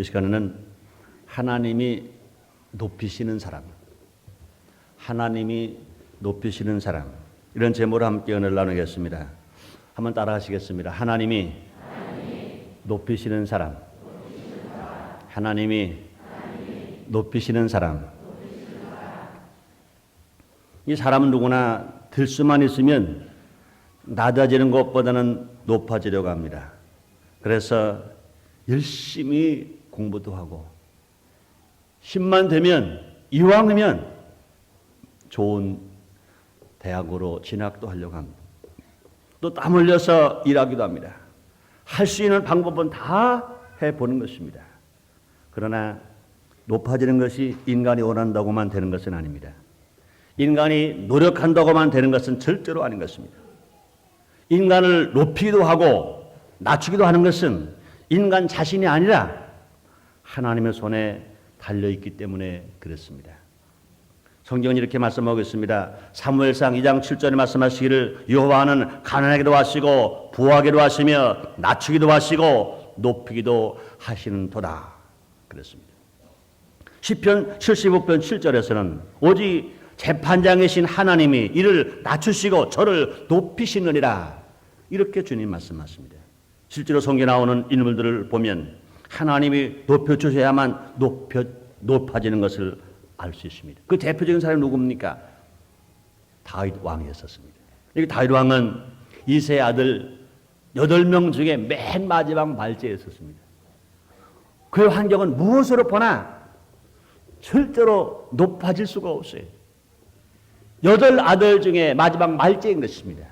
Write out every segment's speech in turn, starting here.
이 시간에는 하나님이 높이시는 사람, 하나님이 높이시는 사람, 이런 제목으로 함께 은혜를 나누겠습니다. 한번 따라 하시겠습니다. 하나님이 높이시는 사람, 하나님이 높이시는 사람. 이 사람은 누구나 들 수만 있으면 낮아지는 것보다는 높아지려고 합니다. 그래서 열심히 공부도 하고 힘만 되면 이왕이면 좋은 대학으로 진학도 하려고 합니다. 또 땀 흘려서 일하기도 합니다. 할 수 있는 방법은 다 해보는 것입니다. 그러나 높아지는 것이 인간이 원한다고만 되는 것은 아닙니다. 인간이 노력한다고만 되는 것은 절대로 아닌 것입니다. 인간을 높이기도 하고 낮추기도 하는 것은 인간 자신이 아니라 하나님의 손에 달려있기 때문에 그렇습니다. 성경은 이렇게 말씀하고 있습니다. 사무엘상 2장 7절에 말씀하시기를 여호와는 가난하게도 하시고 부하게도 하시며 낮추기도 하시고 높이기도 하시는도다. 그랬습니다. 시편 75편 7절에서는 오직 재판장이신 하나님이 이를 낮추시고 저를 높이시느니라. 이렇게 주님 말씀하십니다. 실제로 성경에 나오는 인물들을 보면 하나님이 높여주셔야만 높아지는 것을 알 수 있습니다. 그 대표적인 사람이 누굽니까? 다윗 왕이었습니다. 이 다윗 왕은 이새의 아들 8명 중에 맨 마지막 말째에 있었습니다. 그의 환경은 무엇으로 보나 절대로 높아질 수가 없어요. 8 아들 중에 마지막 말째인 것입니다.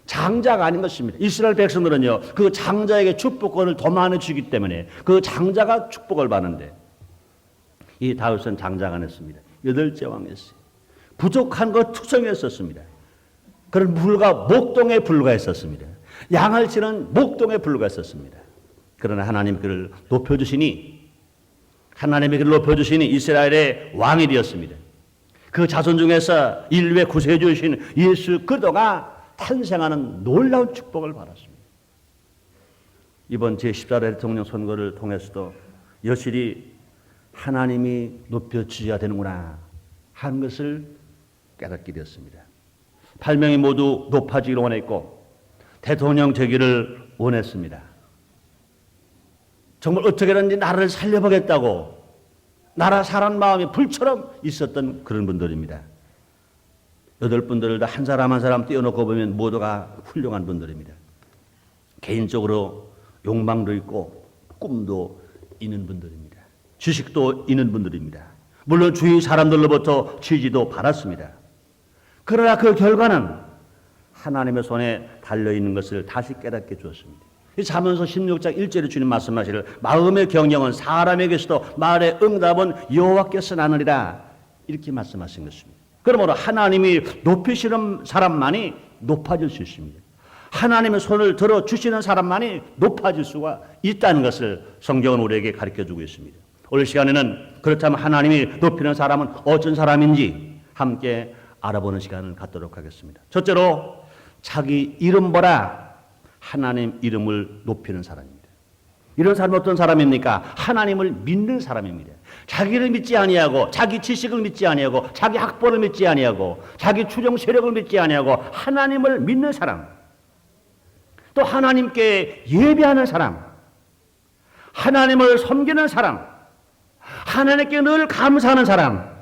장자가 아닌 것입니다. 이스라엘 백성들은요, 그 장자에게 축복권을 더 많이 주기 때문에 그 장자가 축복을 받는데 이 다윗은 장자가 아니었습니다. 8째 왕이었어요. 부족한 것 투성이었었습니다. 그런 목동에 불과했었습니다. 양을 치는 목동에 불과했었습니다. 그러나 하나님 그를 높여주시니 이스라엘의 왕이 되었습니다. 그 자손 중에서 인류의 구세주이신 예수 그리스도가 탄생하는 놀라운 축복을 받았습니다. 이번 제14대 대통령 선거를 통해서도 여실히 하나님이 높여주셔야 되는구나 하는 것을 깨닫게 되었습니다. 8명이 모두 높아지기를 원했고 대통령 되기를 원했습니다. 정말 어떻게든지 나라를 살려보겠다고 나라 사람 마음이 불처럼 있었던 그런 분들입니다. 8분들을 다 한 사람 한 사람 띄워놓고 보면 모두가 훌륭한 분들입니다. 개인적으로 욕망도 있고 꿈도 있는 분들입니다. 지식도 있는 분들입니다. 물론 주위 사람들로부터 지지도 받았습니다. 그러나 그 결과는 하나님의 손에 달려있는 것을 다시 깨닫게 주었습니다. 잠언서 16장 1절에 주님 말씀하시기를 마음의 경영은 사람에게서도 말의 응답은 여호와께서 나느니라 이렇게 말씀하신 것입니다. 그러므로 하나님이 높이시는 사람만이 높아질 수 있습니다. 하나님의 손을 들어주시는 사람만이 높아질 수가 있다는 것을 성경은 우리에게 가르쳐주고 있습니다. 오늘 시간에는 그렇다면 하나님이 높이는 사람은 어떤 사람인지 함께 알아보는 시간을 갖도록 하겠습니다. 첫째로 자기 이름보다 하나님 이름을 높이는 사람입니다. 이런 사람은 어떤 사람입니까? 하나님을 믿는 사람입니다. 자기를 믿지 아니하고 자기 지식을 믿지 아니하고 자기 학벌을 믿지 아니하고 자기 추종 세력을 믿지 아니하고 하나님을 믿는 사람, 또 하나님께 예배하는 사람, 하나님을 섬기는 사람, 하나님께 늘 감사하는 사람,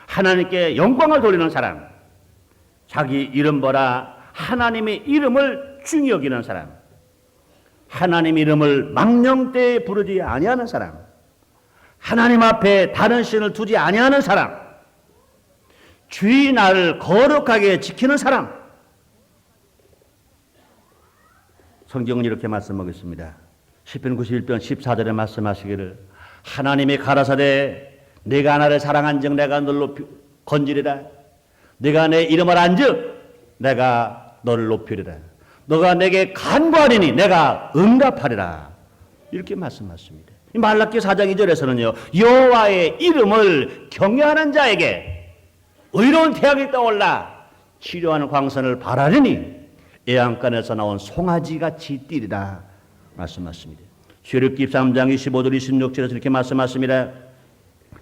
하나님께 영광을 돌리는 사람, 자기 이름보다 하나님의 이름을 중히 여기는 사람, 하나님 이름을 망령되이 부르지 아니하는 사람, 하나님 앞에 다른 신을 두지 아니하는 사람, 주의 나를 거룩하게 지키는 사람. 성경은 이렇게 말씀하겠습니다. 시편 91편 14절에 말씀하시기를 하나님이 가라사대 내가 나를 사랑한즉 내가 너를 건지리라. 네가 내 이름을 안즉 내가 너를 높이리라. 너가 내게 간구하리니 내가 응답하리라. 이렇게 말씀하십니다. 말라기 4장 2절에서는요. 여호와의 이름을 경외하는 자에게 의로운 태양이 떠올라 치료하는 광선을 바라리니 애양간에서 나온 송아지같이 뛰리라 말씀하십니다. 출애굽기 3장 25절 26절에서 이렇게 말씀하십니다.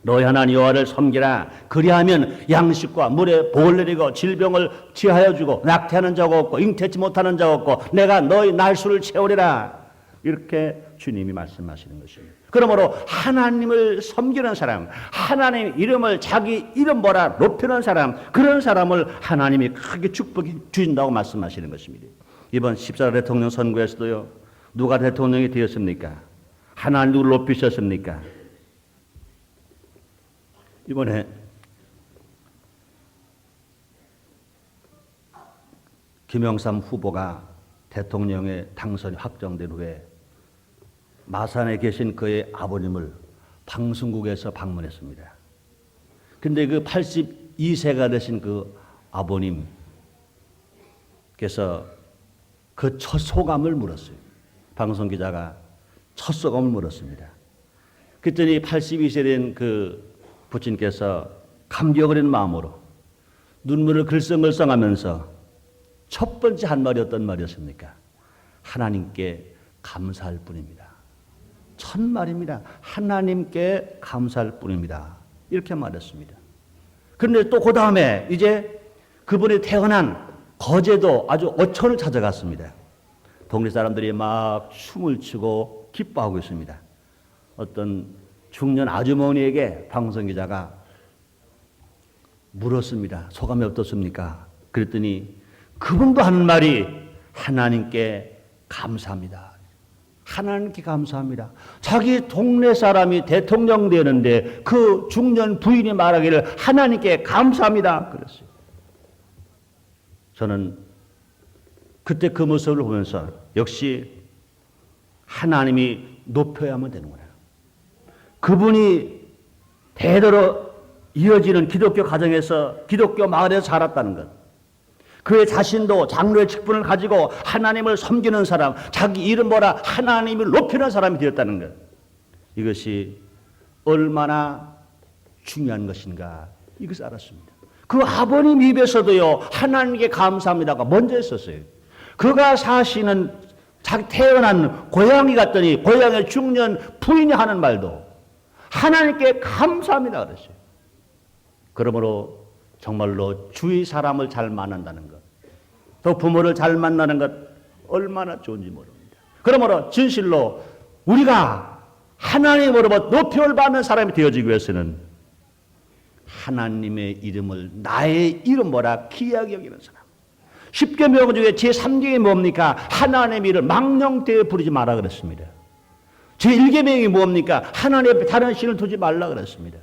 너희 하나님 여호와를 섬기라. 그리하면 양식과 물에 복을 내리고 질병을 취하여 주고 낙태하는 자가 없고 잉태치 못하는 자가 없고 내가 너희 날수를 채우리라. 이렇게 주님이 말씀하시는 것입니다. 그러므로 하나님을 섬기는 사람, 하나님 이름을 자기 이름보다 높이는 사람, 그런 사람을 하나님이 크게 축복해 주신다고 말씀하시는 것입니다. 이번 14대 대통령 선거에서도요, 누가 대통령이 되었습니까? 하나님 누구를 높이셨습니까? 이번에 김영삼 후보가 대통령에 당선이 확정된 후에 마산에 계신 그의 아버님을 방송국에서 방문했습니다. 근데 그 82세가 되신 그 아버님께서 그 첫 소감을 물었어요. 방송기자가 첫 소감을 물었습니다. 그랬더니 82세 된 그 부친께서 감격 어린 마음으로 눈물을 글썽글썽하면서 첫 번째 한 말이 어떤 말이었습니까? 하나님께 감사할 뿐입니다. 첫 말입니다. 하나님께 감사할 뿐입니다. 이렇게 말했습니다. 그런데 또 그 다음에 이제 그분이 태어난 거제도 아주 어촌을 찾아갔습니다. 동네 사람들이 막 춤을 추고 기뻐하고 있습니다. 어떤 중년 아주머니에게 방송기자가 물었습니다. 소감이 어떻습니까? 그랬더니 그분도 하는 말이 하나님께 감사합니다. 하나님께 감사합니다. 자기 동네 사람이 대통령 되는데 그 중년 부인이 말하기를 하나님께 감사합니다. 그랬어요. 저는 그때 그 모습을 보면서 역시 하나님이 높여야만 되는구나. 그분이 대대로 이어지는 기독교 가정에서 기독교 마을에서 자랐다는 것. 그의 자신도 장로의 직분을 가지고 하나님을 섬기는 사람, 자기 이름보다 하나님을 높이는 사람이 되었다는 것. 이것이 얼마나 중요한 것인가 이것을 알았습니다. 그 아버님 입에서도요, 하나님께 감사합니다가 먼저 했었어요. 그가 사시는 자기 태어난 고향이 갔더니 고향의 중년 부인이 하는 말도 하나님께 감사합니다 그랬어요. 그러므로 정말로 주위 사람을 잘 만난다는 것, 또 부모를 잘 만나는 것 얼마나 좋은지 모릅니다. 그러므로 진실로 우리가 하나님으로부터 높임을 받는 사람이 되어지기 위해서는 하나님의 이름을 나의 이름보다 귀하게 여기는 사람. 10계명 중에 제3계명이 뭡니까? 하나님의 이름을 망령되이 부르지 마라 그랬습니다. 제1계명이 뭡니까? 하나님 앞에 다른 신을 두지 말라 그랬습니다.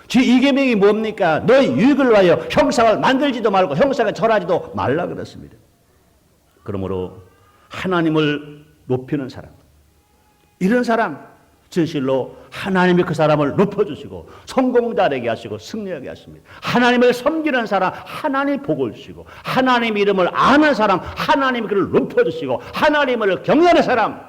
제2계명이 뭡니까? 너희 유익을 위하여 형상을 만들지도 말고 형상에 절하지도 말라 그랬습니다. 그러므로 하나님을 높이는 사람, 이런 사람 진실로 하나님이 그 사람을 높여주시고 성공자 되게 하시고 승리하게 하십니다. 하나님을 섬기는 사람 하나님 복을 주시고 하나님 이름을 아는 사람 하나님이 그를 높여주시고 하나님을 경외하는 사람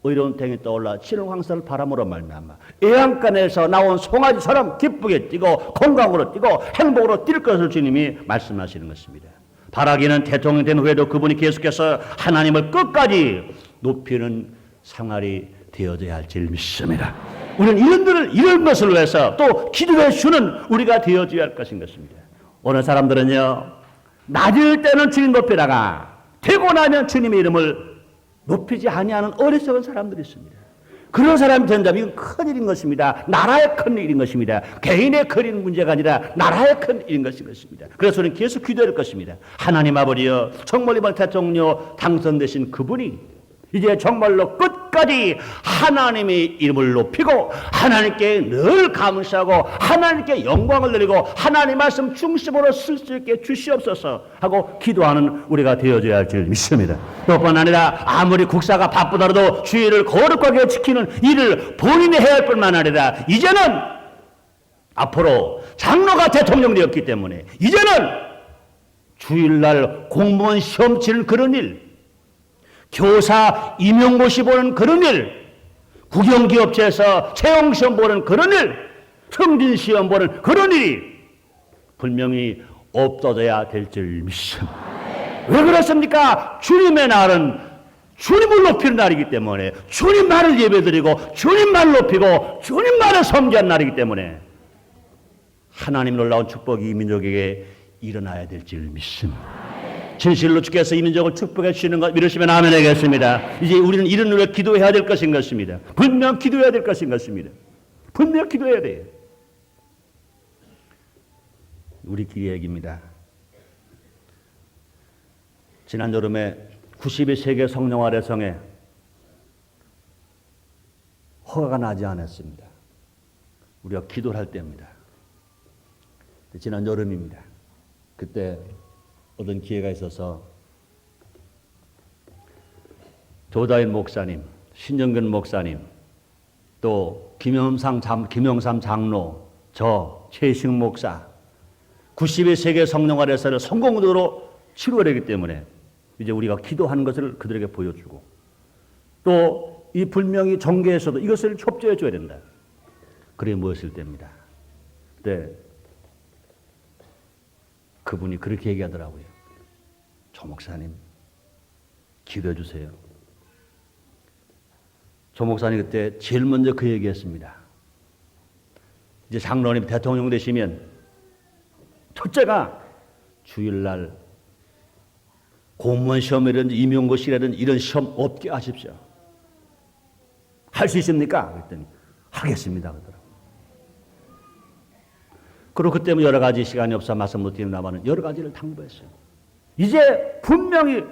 의로운 땡이 떠올라 치는 황사를 바람으로 말미암아 애양간에서 나온 송아지처럼 기쁘게 뛰고 건강으로 뛰고 행복으로 뛸 것을 주님이 말씀하시는 것입니다. 바라기는 대통령 된 후에도 그분이 계속해서 하나님을 끝까지 높이는 생활이 되어져야 할 줄 믿습니다. 우리는 이런 것을 위해서 또 기도해 주는 우리가 되어져야 할 것인 것입니다. 어느 사람들은요, 낮을 때는 주님 높이다가 되고 나면 주님의 이름을 높이지 아니하는 어리석은 사람들이 있습니다. 그런 사람이 된다면 이건 큰일인 것입니다. 나라의 큰일인 것입니다. 개인의 큰 문제가 아니라 나라의 큰일인 것입니다. 그래서 우리는 계속 기도할 것입니다. 하나님 아버지여, 정말 이번 대통령 당선되신 그분이 이제 정말로 끝까지 하나님의 이름을 높이고 하나님께 늘 감사하고 하나님께 영광을 드리고 하나님 말씀 중심으로 쓸 수 있게 주시옵소서 하고 기도하는 우리가 되어져야 할 줄 믿습니다. 또뿐 아니라 아무리 국사가 바쁘더라도 주의를 거룩하게 지키는 일을 본인이 해야 할 뿐만 아니라 이제는 앞으로 장로가 대통령 되었기 때문에 이제는 주일날 공무원 시험 치는 그런 일, 교사 임용고시 보는 그런 일, 국영기업체에서 채용시험 보는 그런 일, 승진시험 보는 그런 일이 분명히 없어져야 될 줄 믿습니다. 왜 그렇습니까? 주님의 날은 주님을 높이는 날이기 때문에 주님만을 예배드리고 주님만을 높이고 주님만을 섬기는 날이기 때문에 하나님 놀라운 축복이 이 민족에게 일어나야 될 줄 믿습니다. 진실로 주께서 이 민족을 축복해 주시는 것 믿으시면 아멘 하겠습니다. 이제 우리는 이런 노래 기도해야 될 것인 것입니다. 분명 기도해야 될 것인 것입니다. 분명 기도해야 돼요. 우리끼리 얘기입니다. 지난 여름에 92세계 성령화래성에 허가가 나지 않았습니다. 우리가 기도를 할 때입니다. 지난 여름입니다. 그때 어떤 기회가 있어서 조다인 목사님, 신정근 목사님, 또 김영삼 장로, 저 최식 목사 92세계 성령화래서를 성공적으로 치루어내기 때문에 이제 우리가 기도하는 것을 그들에게 보여주고 또 이 불명이 정계에서도 이것을 협조해 줘야 된다. 그래 무엇일 때입니다. 그때 그분이 그렇게 얘기하더라고요. 조 목사님 기도해 주세요. 조 목사님 그때 제일 먼저 그 얘기했습니다. 이제 장로님 대통령 되시면 첫째가 주일날 공무원 시험이라든지 임용고시라든지 이런 시험 없게 하십시오. 할 수 있습니까? 그랬더니 하겠습니다. 그러더라고요. 그리고 그때 여러 가지 시간이 없어 말씀 못 드립니다만 여러 가지를 당부했어요. 이제 분명히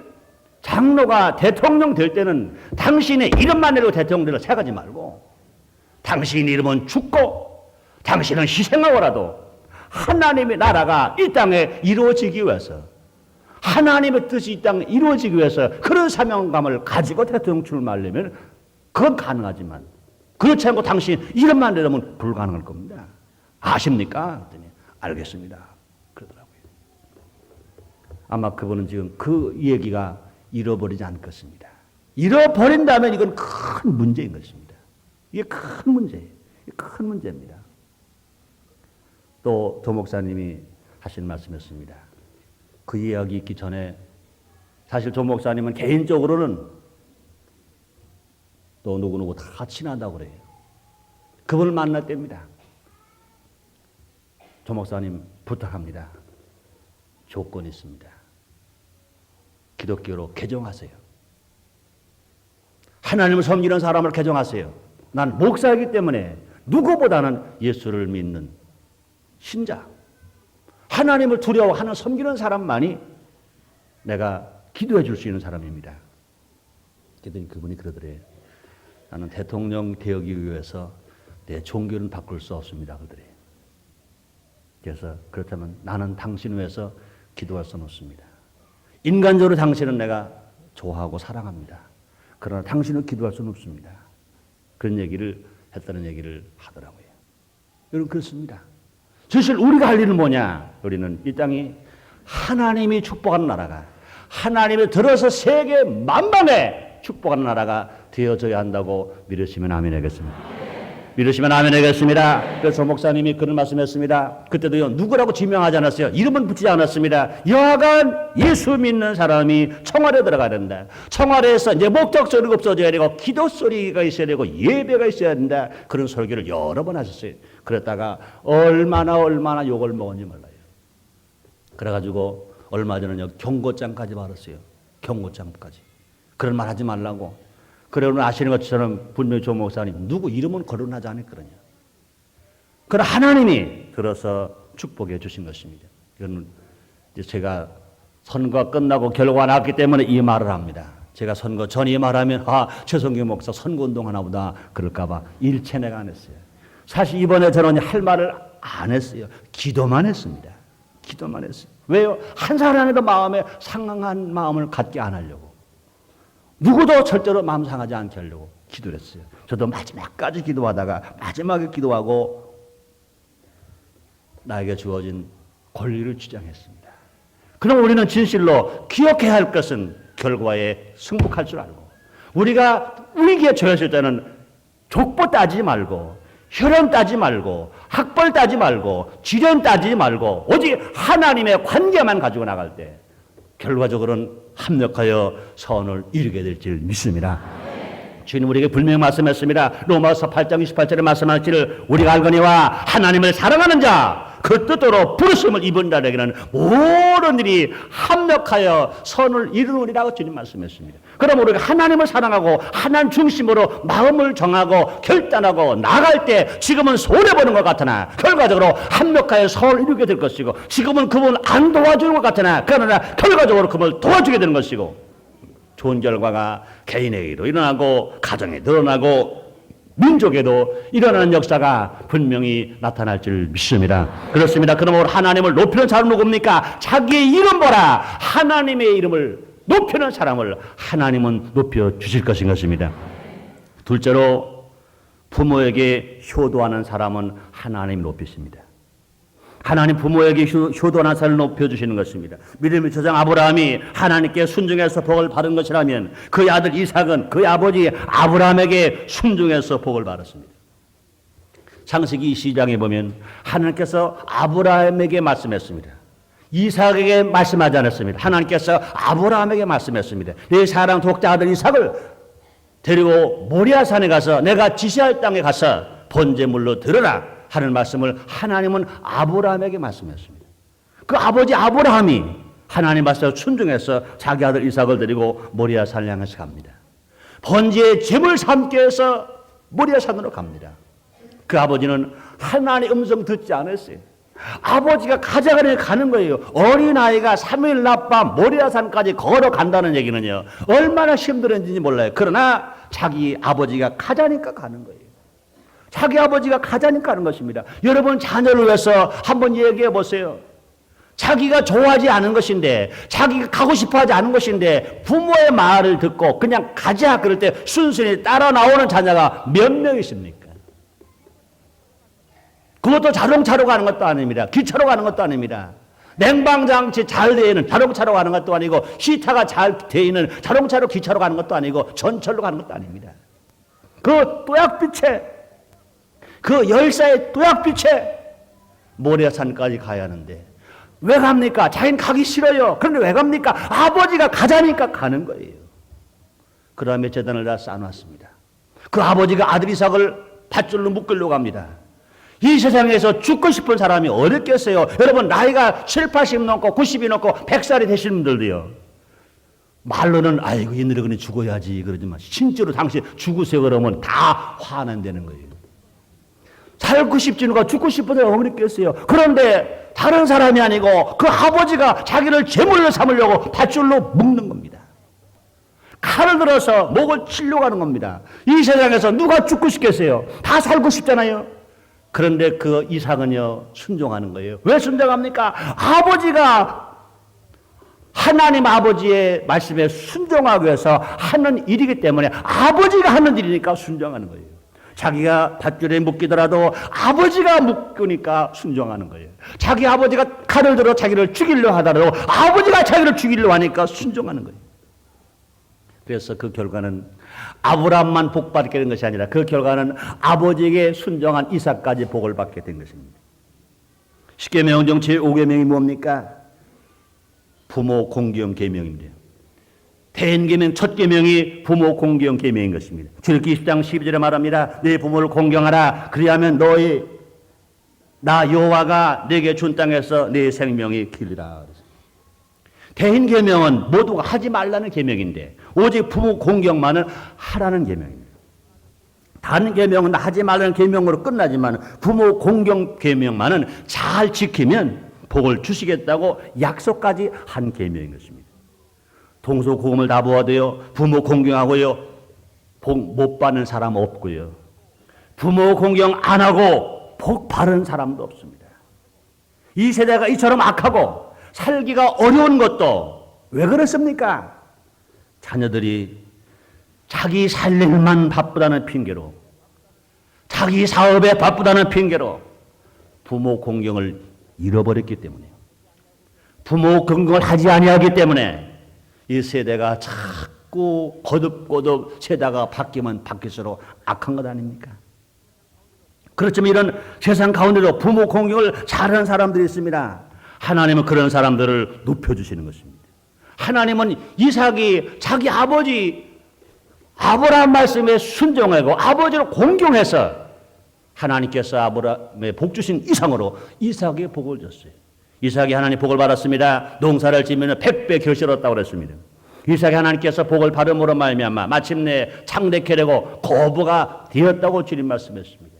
장로가 대통령 될 때는 당신의 이름만 내고 대통령 되려 생각하지 말고 당신 이름은 죽고 당신은 희생하고라도 하나님의 나라가 이 땅에 이루어지기 위해서 하나님의 뜻이 이 땅에 이루어지기 위해서 그런 사명감을 가지고 대통령 출마하려면 그건 가능하지만 그렇지 않고 당신 이름만 내려면 불가능할 겁니다. 아십니까? 그랬더니 알겠습니다. 그러더라고요. 아마 그분은 지금 그 얘기가 잃어버리지 않겠습니다. 잃어버린다면 이건 큰 문제인 것입니다. 이게 큰 문제예요. 큰 문제입니다. 또 조 목사님이 하신 말씀이었습니다. 그 이야기 있기 전에 사실 조 목사님은 개인적으로는 또 누구누구 다 친하다고 그래요. 그분을 만날 때입니다. 조 목사님 부탁합니다. 조건이 있습니다. 기독교로 개종하세요. 하나님을 섬기는 사람을 개종하세요. 난 목사이기 때문에 누구보다는 예수를 믿는 신자, 하나님을 두려워하는 섬기는 사람만이 내가 기도해 줄 수 있는 사람입니다. 그랬더니 그분이 그러더래요. 나는 대통령 되기 위해서 내 종교는 바꿀 수 없습니다. 그러더래요. 그래서 그렇다면 나는 당신 위해서 기도할 수는 없습니다. 인간적으로 당신은 내가 좋아하고 사랑합니다. 그러나 당신은 기도할 수는 없습니다. 그런 얘기를 했다는 얘기를 하더라고요. 여러분 그렇습니다. 사실 우리가 할 일은 뭐냐? 우리는 이 땅이 하나님이 축복하는 나라가 하나님이 들어서 세계 만방에 축복하는 나라가 되어져야 한다고 믿으시면 아멘 하겠습니다. 믿으시면 아멘 하겠습니다. 그래서 목사님이 그런 말씀했습니다. 그때도요 누구라고 지명하지 않았어요. 이름은 붙이지 않았습니다. 여하간 예수 믿는 사람이 청와대에 들어가야 된다. 청와대에서 이제 목적 소리가 없어져야 되고 기도 소리가 있어야 되고 예배가 있어야 된다. 그런 설교를 여러 번 하셨어요. 그랬다가 얼마나 욕을 먹었는지 몰라요. 그래가지고 얼마 전에 경고장까지 받았어요. 경고장까지. 그런 말 하지 말라고. 그러면 아시는 것처럼 분명히 조 목사님 누구 이름은 거론하지 않았거든요. 그러나 하나님이 들어서 축복해 주신 것입니다. 이건 이제 제가 선거가 끝나고 결과가 나왔기 때문에 이 말을 합니다. 제가 선거 전에 이 말하면 최성규 목사 선거운동 하나 보다 그럴까봐 일체 내가 안 했어요. 사실 이번에 저는 할 말을 안 했어요. 기도만 했습니다. 기도만 했어요. 왜요? 한 사람에도 마음에 상한 마음을 갖게 안 하려고. 누구도 절대로 마음 상하지 않게 하려고 기도를 했어요. 저도 마지막까지 기도하다가 마지막에 기도하고 나에게 주어진 권리를 주장했습니다. 그럼 우리는 진실로 기억해야 할 것은 결과에 승복할 줄 알고 우리가 위기에 처했을 때는 족보 따지지 말고 혈연 따지 말고 학벌 따지 말고 지련 따지지 말고 오직 하나님의 관계만 가지고 나갈 때 결과적으로는 합력하여 선을 이루게 될 줄 믿습니다. 주님 우리에게 분명히 말씀했습니다. 로마서 8장 28절에 말씀하시기를 우리가 알거니와 하나님을 사랑하는 자 그 뜻대로 부르심을 입은 자에게는 모든 일이 합력하여 선을 이루느니라고 주님 말씀했습니다. 그럼 우리가 하나님을 사랑하고 하나님 중심으로 마음을 정하고 결단하고 나갈 때 지금은 손해보는 것 같으나 결과적으로 합력하여 선을 이루게 될 것이고 지금은 그분을 안 도와주는 것 같으나 그러나 결과적으로 그분을 도와주게 되는 것이고 좋은 결과가 개인에게도 일어나고 가정에 드러나고 민족에도 일어나는 역사가 분명히 나타날 줄 믿습니다. 그렇습니다. 그러므로 하나님을 높이는 사람은 누굽니까? 자기의 이름 보라. 하나님의 이름을 높이는 사람을 하나님은 높여 주실 것인 것입니다. 둘째로 부모에게 효도하는 사람은 하나님이 높이십니다. 하나님 부모에게 효도하는 사람을 높여주시는 것입니다. 믿음의 조상 아브라함이 하나님께 순종해서 복을 받은 것이라면 그의 아들 이삭은 그의 아버지 아브라함에게 순종해서 복을 받았습니다. 창세기 22장에 보면 하나님께서 아브라함에게 말씀했습니다. 이삭에게 말씀하지 않았습니다. 하나님께서 아브라함에게 말씀했습니다. 내 사랑 독자 아들 이삭을 데리고 모리아산에 가서 내가 지시할 땅에 가서 번제물로 드려라 하는 말씀을 하나님은 아브라함에게 말씀했습니다. 그 아버지 아브라함이 하나님 말씀에 순종해서 자기 아들 이삭을 데리고 모리아산을 향해서 갑니다. 번제의 제물 삼기 위해서 모리아산으로 갑니다. 그 아버지는 하나님의 음성 듣지 않았어요. 아버지가 가자가니 가는 거예요. 어린아이가 3일 낮밤 모리아산까지 걸어간다는 얘기는요 얼마나 힘들었는지 몰라요. 그러나 자기 아버지가 가자니까 가는 거예요. 자기 아버지가 가자니까 하는 것입니다. 여러분 자녀를 위해서 한번 얘기해 보세요. 자기가 좋아하지 않은 것인데 자기가 가고 싶어하지 않은 것인데 부모의 말을 듣고 그냥 가자 그럴 때 순순히 따라 나오는 자녀가 몇 명 있습니까? 그것도 자동차로 가는 것도 아닙니다. 기차로 가는 것도 아닙니다. 냉방장치 잘 되어 있는 자동차로 가는 것도 아니고 히터가 잘 되어 있는 자동차로 기차로 가는 것도 아니고 전철로 가는 것도 아닙니다. 그 또약빛에 그 열사의 또약빛에 모리아산까지 가야 하는데 왜 갑니까? 자기는 가기 싫어요. 그런데 왜 갑니까? 아버지가 가자니까 가는 거예요. 그 다음에 제단을 다 쌓아놨습니다. 그 아버지가 아들 이삭을 밧줄로 묶으려고 합니다. 이 세상에서 죽고 싶은 사람이 어디 있겠어요? 여러분 나이가 7, 80 넘고 90이 넘고 100살이 되신 분들도요. 말로는 아이고 이 늙은이 죽어야지 그러지만 실제로 당신 죽으세요 그러면 다 화난다는 거예요. 살고 싶지는 거 죽고 싶은 사람이 어머니 있겠어요. 그런데 다른 사람이 아니고 그 아버지가 자기를 제물로 삼으려고 밧줄로 묶는 겁니다. 칼을 들어서 목을 치려고 하는 겁니다. 이 세상에서 누가 죽고 싶겠어요? 다 살고 싶잖아요. 그런데 그 이삭은요 순종하는 거예요. 왜 순종합니까? 아버지가 하나님 아버지의 말씀에 순종하기 위해서 하는 일이기 때문에 아버지가 하는 일이니까 순종하는 거예요. 자기가 밧줄에 묶이더라도 아버지가 묶으니까 순종하는 거예요. 자기 아버지가 칼을 들어 자기를 죽이려 하더라도 아버지가 자기를 죽이려 하니까 순종하는 거예요. 그래서 그 결과는 아브라함만 복 받게 된 것이 아니라 그 결과는 아버지에게 순종한 이삭까지 복을 받게 된 것입니다. 십계명 중 제5계명이 뭡니까? 부모 공경 계명입니다. 대인계명 첫 계명이 부모 공경 계명인 것입니다. 출애굽기 20장 12절에 말합니다. 네 부모를 공경하라. 그리하면 너희 나 여호와가 네게 준 땅에서 네 생명이 길리라. 대인계명은 모두가 하지 말라는 계명인데 오직 부모 공경만은 하라는 계명입니다. 다른 계명은 하지 말라는 계명으로 끝나지만 부모 공경 계명만은 잘 지키면 복을 주시겠다고 약속까지 한 계명인 것입니다. 동서고금을 다 모아도요 부모 공경하고요 복 못 받는 사람 없고요 부모 공경 안 하고 복 받은 사람도 없습니다. 이 세대가 이처럼 악하고 살기가 어려운 것도 왜 그렇습니까? 자녀들이 자기 살 일만 바쁘다는 핑계로 자기 사업에 바쁘다는 핑계로 부모 공경을 잃어버렸기 때문에요. 부모 공경을 하지 아니하기 때문에 이 세대가 자꾸 거듭거듭 세대가 바뀌면 바뀔수록 악한 것 아닙니까? 그렇지만 이런 세상 가운데도 부모 공경을 잘하는 사람들이 있습니다. 하나님은 그런 사람들을 높여주시는 것입니다. 하나님은 이삭이 자기 아버지 아브라함 말씀에 순종하고 아버지를 공경해서 하나님께서 아브라함의 복 주신 이상으로 이삭에게 복을 줬어요. 이삭이 하나님 복을 받았습니다. 농사를 지으면 100배 결실었다고 그랬습니다. 이삭이 하나님께서 복을 받음으로 말미암아 마침내 창대케 되고 거부가 되었다고 주님 말씀했습니다.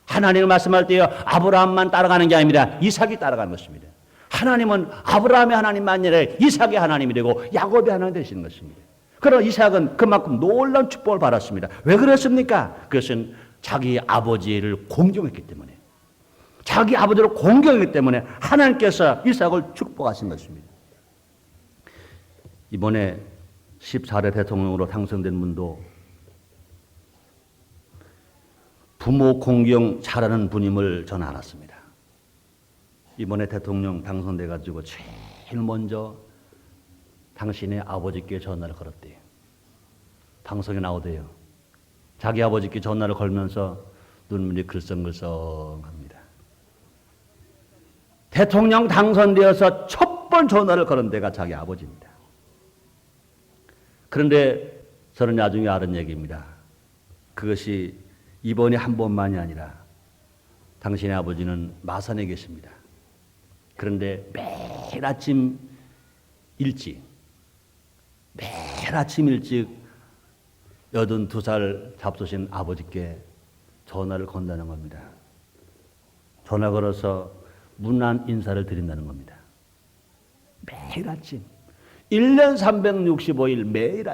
하나님을 말씀할 때요, 아브라함만 따라가는 게 아닙니다. 이삭이 따라가는 것입니다. 하나님은 아브라함의 하나님만 아니라 이삭의 하나님이 되고 야곱의 하나님이 되시는 것입니다. 그러나 이삭은 그만큼 놀라운 축복을 받았습니다. 왜 그랬습니까? 그것은 자기 아버지를 공경했기 때문에, 자기 아버지를 공경했기 때문에 하나님께서 이삭을 축복하신 것입니다. 이번에 14대 대통령으로 당선된 분도 부모 공경 잘하는 분임을 저는 알았습니다. 이번에 대통령 당선돼 가지고 제일 먼저 당신의 아버지께 전화를 걸었대요. 방송에 나오대요. 자기 아버지께 전화를 걸면서 눈물이 글썽글썽합니다. 대통령 당선되어서 첫 번 전화를 걸은 데가 자기 아버지입니다. 그런데 저는 나중에 알은 얘기입니다. 그것이 이번에 한 번만이 아니라 당신의 아버지는 마산에 계십니다. 그런데 매일 아침 일찍 82살 잡수신 아버지께 전화를 건다는 겁니다. 전화 걸어서 문안 인사를 드린다는 겁니다. 매일 아침 1년 365일 매일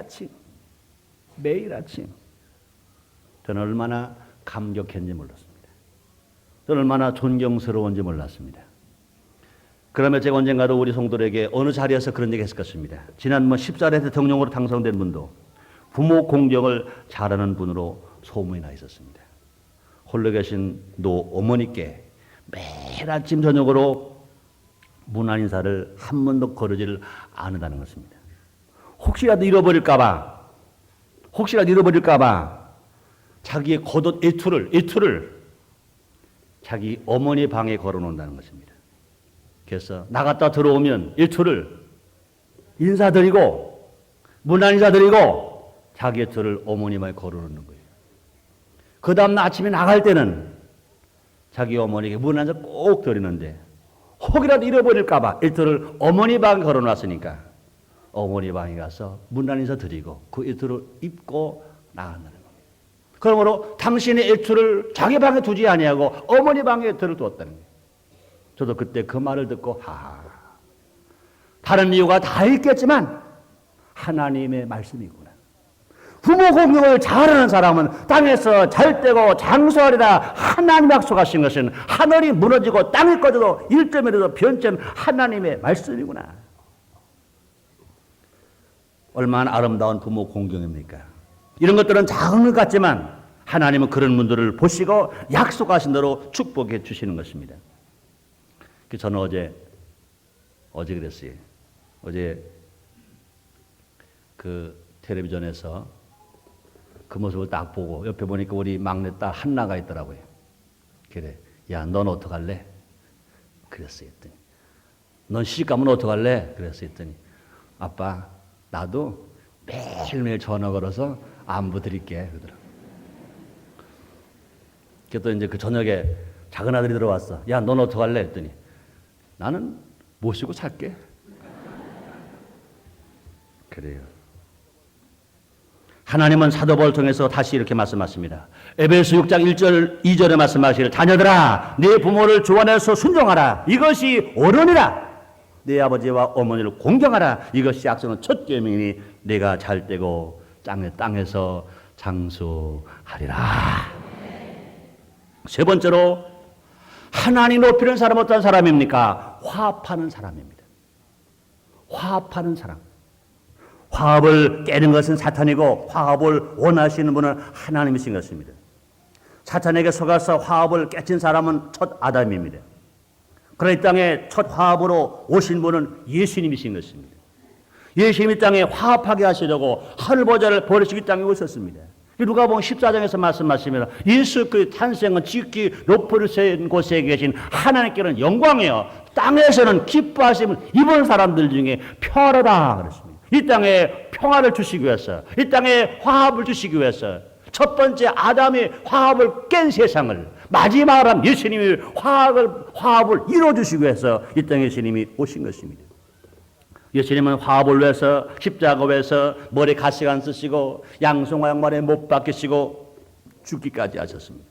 아침 저는 얼마나 감격했는지 몰랐습니다. 저는 얼마나 존경스러운지 몰랐습니다. 그러면 제가 언젠가도 우리 성도들에게 어느 자리에서 그런 얘기 했을 것입니다. 지난 14대 대통령으로 당선된 분도 부모 공경을 잘하는 분으로 소문이 나 있었습니다. 홀로 계신 노 어머니께 매일 아침 저녁으로 문안 인사를 한 번도 거르지를 않는다는 것입니다. 혹시라도 잃어버릴까 봐 자기의 겉옷 외투를 자기 어머니 방에 걸어놓는다는 것입니다. 그래서 나갔다 들어오면 외투를 인사드리고 문안 인사드리고 자기 외투를 어머니 방에 걸어놓는 거예요. 그 다음날 아침에 나갈 때는 자기 어머니에게 문안 인사 꼭 드리는데 혹이라도 잃어버릴까 봐 외투를 어머니 방에 걸어놨으니까 어머니 방에 가서 문안 인사 드리고 그 외투를 입고 나간다는 겁니다. 그러므로 당신의 외투를 자기 방에 두지 아니하고 어머니 방에 외투를 두었다는 거예요. 저도 그때 그 말을 듣고 다른 이유가 다 있겠지만 하나님의 말씀이구나. 부모 공경을 잘하는 사람은 땅에서 잘되고 장수하리라 하나님 약속하신 것은 하늘이 무너지고 땅이 꺼져도 일점이라도 변천 하나님의 말씀이구나. 얼마나 아름다운 부모 공경입니까? 이런 것들은 작은 것 같지만 하나님은 그런 분들을 보시고 약속하신 대로 축복해 주시는 것입니다. 저는 어제 그랬어요. 어제 그 텔레비전에서 그 모습을 딱 보고 옆에 보니까 우리 막내딸 한나가 있더라고요. 그래, 야, 넌 어떡할래? 그랬어요. 했더니 넌 시집가면 어떡할래? 그랬어요. 했더니 아빠, 나도 매일매일 전화 걸어서 안부 드릴게. 그러더라고요. 그래서 이제 그 저녁에 작은 아들이 들어왔어. 야, 넌 어떡할래? 했더니 나는 모시고 살게. 그래요. 하나님은 사도 바울을 통해서 다시 이렇게 말씀하십니다. 에베소 6장 1절 2절에 말씀하시기를 자녀들아 네 부모를 조안해서 순종하라. 이것이 옳으니라. 네 아버지와 어머니를 공경하라. 이것이 약속은 첫 계명이니 내가 잘되고 땅에서 장수하리라. 세 번째로 하나님 높이는 사람 어떤 사람입니까? 화합하는 사람입니다. 화합하는 사람. 화합을 깨는 것은 사탄이고 화합을 원하시는 분은 하나님이신 것입니다. 사탄에게 속아서 화합을 깨친 사람은 첫 아담입니다. 그러나 이 땅에 첫 화합으로 오신 분은 예수님이신 것입니다. 예수님이 땅에 화합하게 하시려고 하늘보좌를 버리시기 땅에 오셨습니다. 누가복음 14장에서 말씀하십니다. 예수 그 탄생은 지극히 높은 곳에 계신 하나님께는 영광이요 땅에서는 기뻐하심을 입은 사람들 중에 평화로다 그랬습니다. 이 땅에 평화를 주시기 위해서, 이 땅에 화합을 주시기 위해서, 첫 번째 아담이 화합을 깬 세상을 마지막으로 예수님이 화합을 이루어주시기 위해서 이 땅에 예수님이 오신 것입니다. 예수님은 화합을 위해서 십자가 위해서 머리에 가시관 쓰시고 양손과 양말에 못 박히시고 죽기까지 하셨습니다.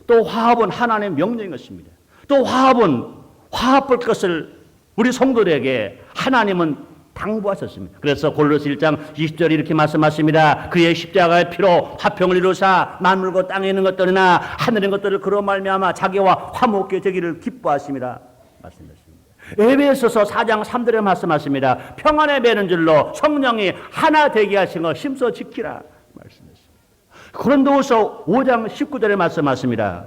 또 화합은 하나님의 명령인 것입니다. 또 화합은 화합할 것을 우리 성도들에게 하나님은 당부하셨습니다. 그래서 골로새 1장 20절에 이렇게 말씀하십니다. 그의 십자가의 피로 화평을 이루사 만물과 땅에 있는 것들이나 하늘에 있는 것들을 그로 말미암아 자기와 화목해 되기를 기뻐하심이라 말씀하십니다. 에베소서 4장 3절에 말씀하십니다. 평안에 매는 줄로 성령이 하나 되게 하신 것 힘써 지키라 말씀하십니다. 고린도후서 5장 19절에 말씀하십니다.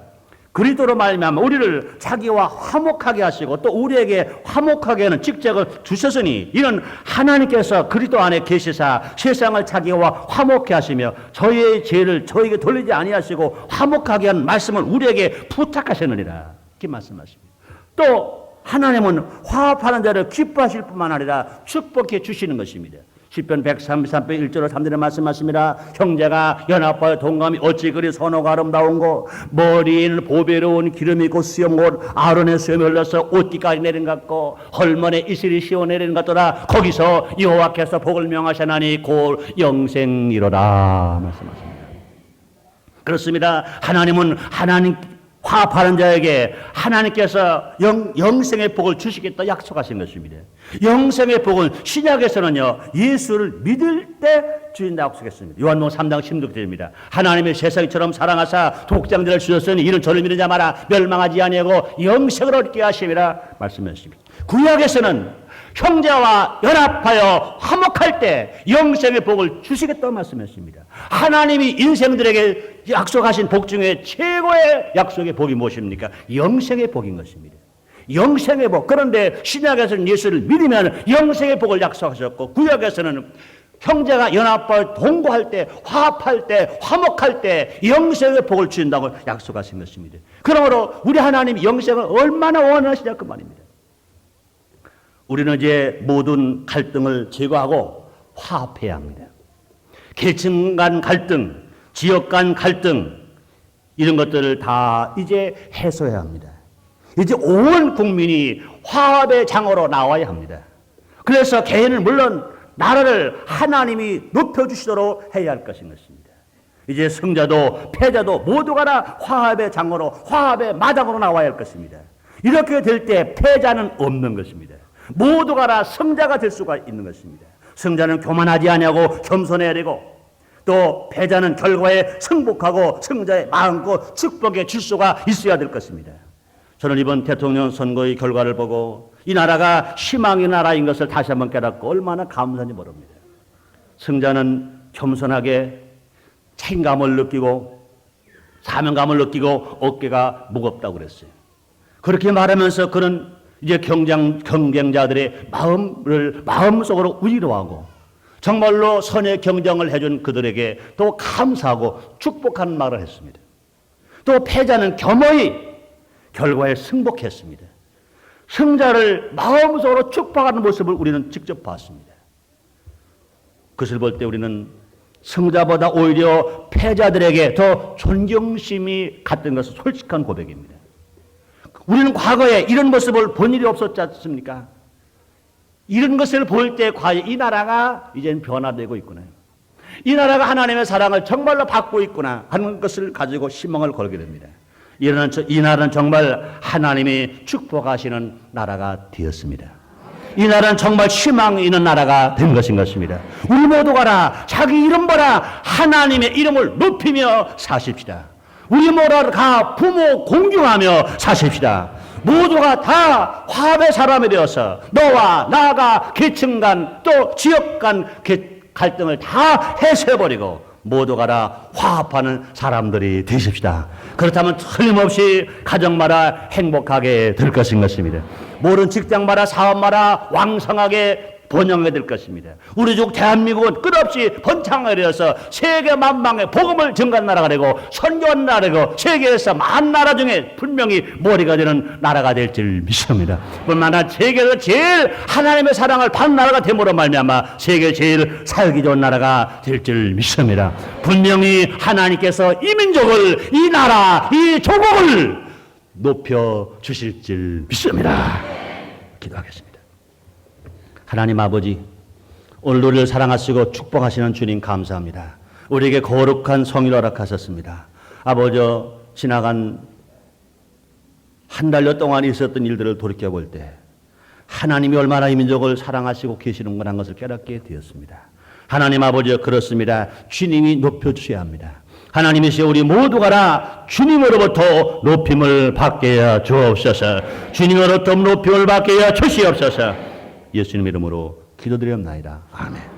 그리스도로 말미암아 우리를 자기와 화목하게 하시고 또 우리에게 화목하게 하는 직책을 주셨으니 이는 하나님께서 그리스도 안에 계시사 세상을 자기와 화목해 하시며 저희의 죄를 저에게 돌리지 아니하시고 화목하게 하는 말씀을 우리에게 부탁하셨느니라 이렇게 말씀하십니다. 또 하나님은 화합하는 자를 기뻐하실 뿐만 아니라 축복해 주시는 것입니다. 시편 133편 1절로 3절에 말씀하십니다. 형제가 연합하여 동감이 어찌 그리 선호가 아름다운고 머리에는 보배로운 기름이 곧 수염 곧 아론의 수염이 흘러서 옷깃까지 내린 것 같고 헐먼의 이슬이 씌워내리는 것 같더라. 거기서 여호와께서 복을 명하시나니 곧 영생이로다 말씀하십니다. 그렇습니다. 하나님은 화합하는 자에게 하나님께서 영생의 복을 주시겠다 약속하신 것입니다. 영생의 복은 신약에서는요 예수를 믿을 때 주신다고 약속했습니다. 요한복음 3장 16절입니다. 하나님의 세상처럼 사랑하사 독장자를 주셨으니 이는 저를 믿는 자마다 멸망하지 아니하고 영생을 얻게 하심이라 말씀하십니다. 구약에서는 형제와 연합하여 화목할 때 영생의 복을 주시겠다고 말씀했습니다. 하나님이 인생들에게 약속하신 복 중에 최고의 약속의 복이 무엇입니까? 영생의 복인 것입니다. 영생의 복. 그런데 신약에서는 예수를 믿으면 영생의 복을 약속하셨고 구약에서는 형제가 연합하여 동거할 때, 화합할 때, 화목할 때 영생의 복을 주신다고 약속하신 것입니다. 그러므로 우리 하나님이 영생을 얼마나 원하시냐 그 말입니다. 우리는 이제 모든 갈등을 제거하고 화합해야 합니다. 계층 간 갈등, 지역 간 갈등 이런 것들을 다 이제 해소해야 합니다. 이제 온 국민이 화합의 장으로 나와야 합니다. 그래서 개인은 물론 나라를 하나님이 높여주시도록 해야 할 것인 것입니다. 이제 승자도 패자도 모두가 다 화합의 장으로 화합의 마당으로 나와야 할 것입니다. 이렇게 될 때 패자는 없는 것입니다. 모두가 다 승자가 될 수가 있는 것입니다. 승자는 교만하지 아니하고 겸손해야 되고 또 패자는 결과에 승복하고 승자의 마음껏 축복의 질서가 있어야 될 것입니다. 저는 이번 대통령 선거의 결과를 보고 이 나라가 희망의 나라인 것을 다시 한번 깨닫고 얼마나 감사한지 모릅니다. 승자는 겸손하게 책임감을 느끼고 사명감을 느끼고 어깨가 무겁다고 그랬어요. 그렇게 말하면서 그는 이제 경쟁자들의 마음속으로 위로하고 정말로 선의 경쟁을 해준 그들에게 또 감사하고 축복하는 말을 했습니다. 또 패자는 겸허히 결과에 승복했습니다. 승자를 마음속으로 축복하는 모습을 우리는 직접 봤습니다. 그것을 볼 때 우리는 승자보다 오히려 패자들에게 더 존경심이 갔던 것은 솔직한 고백입니다. 우리는 과거에 이런 모습을 본 일이 없었지 않습니까? 이런 것을 볼 때 과연 이 나라가 이제는 변화되고 있구나. 이 나라가 하나님의 사랑을 정말로 받고 있구나 하는 것을 가지고 희망을 걸게 됩니다. 이 나라는 정말 하나님이 축복하시는 나라가 되었습니다. 이 나라는 정말 희망이 있는 나라가 된 것인 것입니다. 우리 모두가 다 자기 이름 보라 하나님의 이름을 높이며 사십시다. 우리 모두가 부모 공경하며 사십시다. 모두가 다 화합의 사람이 되어서 너와 나가 계층 간 또 지역 간 갈등을 다 해소해버리고 모두가 다 화합하는 사람들이 되십시다. 그렇다면 틀림없이 가정마다 행복하게 될 것인 것입니다. 모든 직장마다 사업마다 왕성하게 번영하게 될 것입니다. 우리 족 대한민국은 끝없이 번창하여서 세계 만방에 복음을 전가하는 나라가 되고 선교하는 나라고 세계에서 만 나라 중에 분명히 머리가 되는 나라가 될 줄 믿습니다. 뿐만 아니라 세계에서 제일 하나님의 사랑을 받는 나라가 됨으로 말미암아 세계 제일 살기 좋은 나라가 될 줄 믿습니다. 분명히 하나님께서 이 민족을, 이 나라, 이 조국을 높여 주실 줄 믿습니다. 기도하겠습니다. 하나님 아버지, 오늘 우리를 사랑하시고 축복하시는 주님 감사합니다. 우리에게 거룩한 성의를 허락하셨습니다. 아버지, 지나간 한 달여 동안 있었던 일들을 돌이켜볼 때 하나님이 얼마나 이 민족을 사랑하시고 계시는구나 하는 것을 깨닫게 되었습니다. 하나님 아버지, 그렇습니다. 주님이 높여주셔야 합니다. 하나님이시여 우리 모두가 다 주님으로부터 높임을 받게 하여 주옵소서. 주님으로부터 높임을 받게 하여 주시옵소서. 예수님 이름으로 기도드리옵나이다. 아멘.